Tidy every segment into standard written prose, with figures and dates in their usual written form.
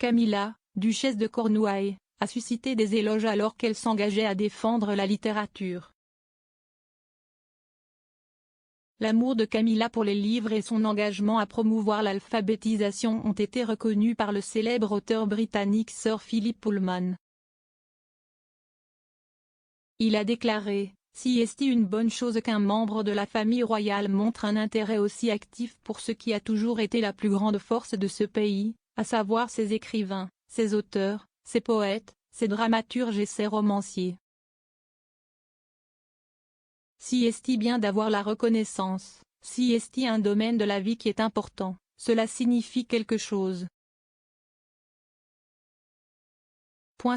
Camilla, duchesse de Cornouailles, a suscité des éloges alors qu'elle s'engageait à défendre la littérature. L'amour de Camilla pour les livres et son engagement à promouvoir l'alphabétisation ont été reconnus par le célèbre auteur britannique Sir Philip Pullman. Il a déclaré: « Si est une bonne chose qu'un membre de la famille royale montre un intérêt aussi actif pour ce qui a toujours été la plus grande force de ce pays, à savoir ses écrivains, ses auteurs, ses poètes, ses dramaturges et ses romanciers. Si est bien d'avoir la reconnaissance, si est un domaine de la vie qui est important, cela signifie quelque chose. »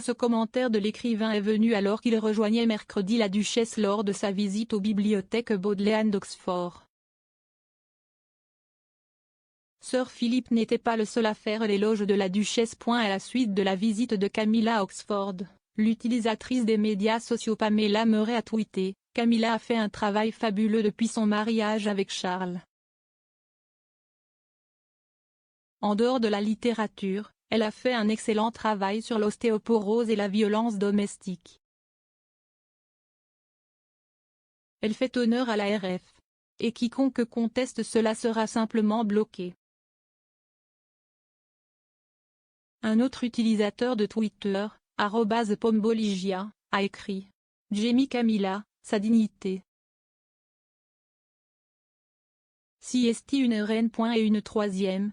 Ce commentaire de l'écrivain est venu alors qu'il rejoignait mercredi la duchesse lors de sa visite aux bibliothèques Bodleian d'Oxford. Sir Philip n'était pas le seul à faire l'éloge de la duchesse. À la suite de la visite de Camilla à Oxford, l'utilisatrice des médias sociaux Pamela Murray a tweeté: « Camilla a fait un travail fabuleux depuis son mariage avec Charles. En dehors de la littérature, elle a fait un excellent travail sur l'ostéoporose et la violence domestique. Elle fait honneur à la RF. Et quiconque conteste cela sera simplement bloqué. » Un autre utilisateur de Twitter, @pomboligia, a écrit: « Jamie Camilla, sa dignité. Si est une reine. » Et une troisième,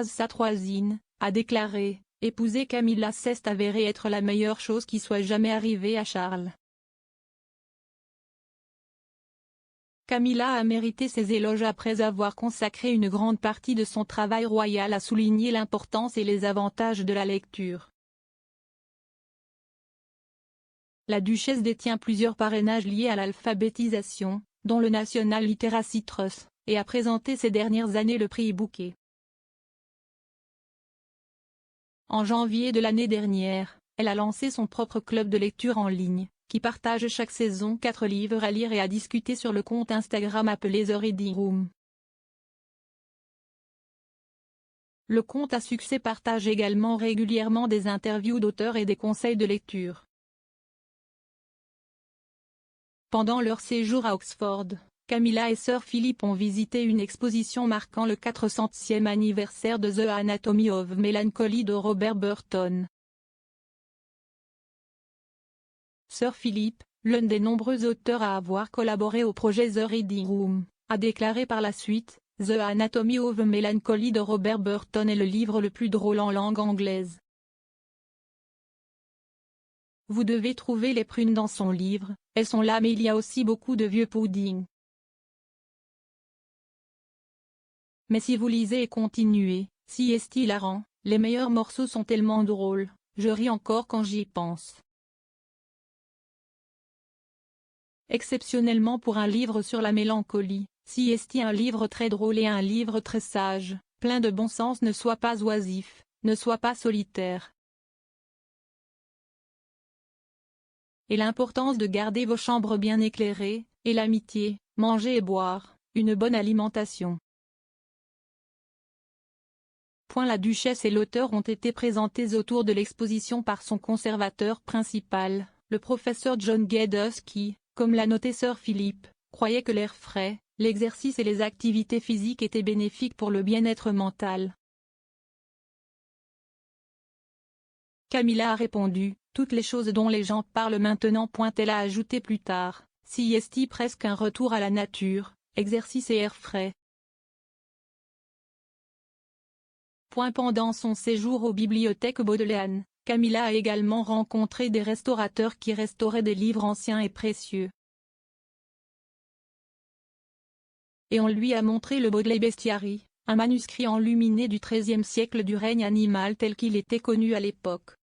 @satroisine, a déclaré: « Épouser Camilla s'est avéré être la meilleure chose qui soit jamais arrivée à Charles. » Camilla a mérité ces éloges après avoir consacré une grande partie de son travail royal à souligner l'importance et les avantages de la lecture. La duchesse détient plusieurs parrainages liés à l'alphabétisation, dont le National Literacy Trust, et a présenté ces dernières années le prix Bouquet. En janvier de l'année dernière, elle a lancé son propre club de lecture en ligne, qui partage chaque saison 4 livres à lire et à discuter sur le compte Instagram appelé The Reading Room. Le compte à succès partage également régulièrement des interviews d'auteurs et des conseils de lecture. Pendant leur séjour à Oxford, Camilla et Sir Philip ont visité une exposition marquant le 400e anniversaire de The Anatomy of Melancholy de Robert Burton. Sir Philip, l'un des nombreux auteurs à avoir collaboré au projet The Reading Room, a déclaré par la suite: « The Anatomy of Melancholy de Robert Burton est le livre le plus drôle en langue anglaise. Vous devez trouver les prunes dans son livre, elles sont là mais il y a aussi beaucoup de vieux pudding. Mais si vous lisez et continuez, si est hilarant, les meilleurs morceaux sont tellement drôles, je ris encore quand j'y pense. » Exceptionnellement pour un livre sur la mélancolie, si est un livre très drôle et un livre très sage, plein de bon sens. Ne sois pas oisif, ne sois pas solitaire. Et l'importance de garder vos chambres bien éclairées, et l'amitié, manger et boire, une bonne alimentation. La duchesse et l'auteur ont été présentés autour de l'exposition par son conservateur principal, le professeur John Geddes qui, comme l'a noté Sir Philip, croyait que l'air frais, l'exercice et les activités physiques étaient bénéfiques pour le bien-être mental. Camilla a répondu: « Toutes les choses dont les gens parlent maintenant. » Elle a ajouté plus tard: « Si est presque un retour à la nature, exercice et air frais. » Pendant son séjour aux bibliothèques Bodleian, Camilla a également rencontré des restaurateurs qui restauraient des livres anciens et précieux. Et on lui a montré le Bodley Bestiary, un manuscrit enluminé du XIIIe siècle du règne animal tel qu'il était connu à l'époque.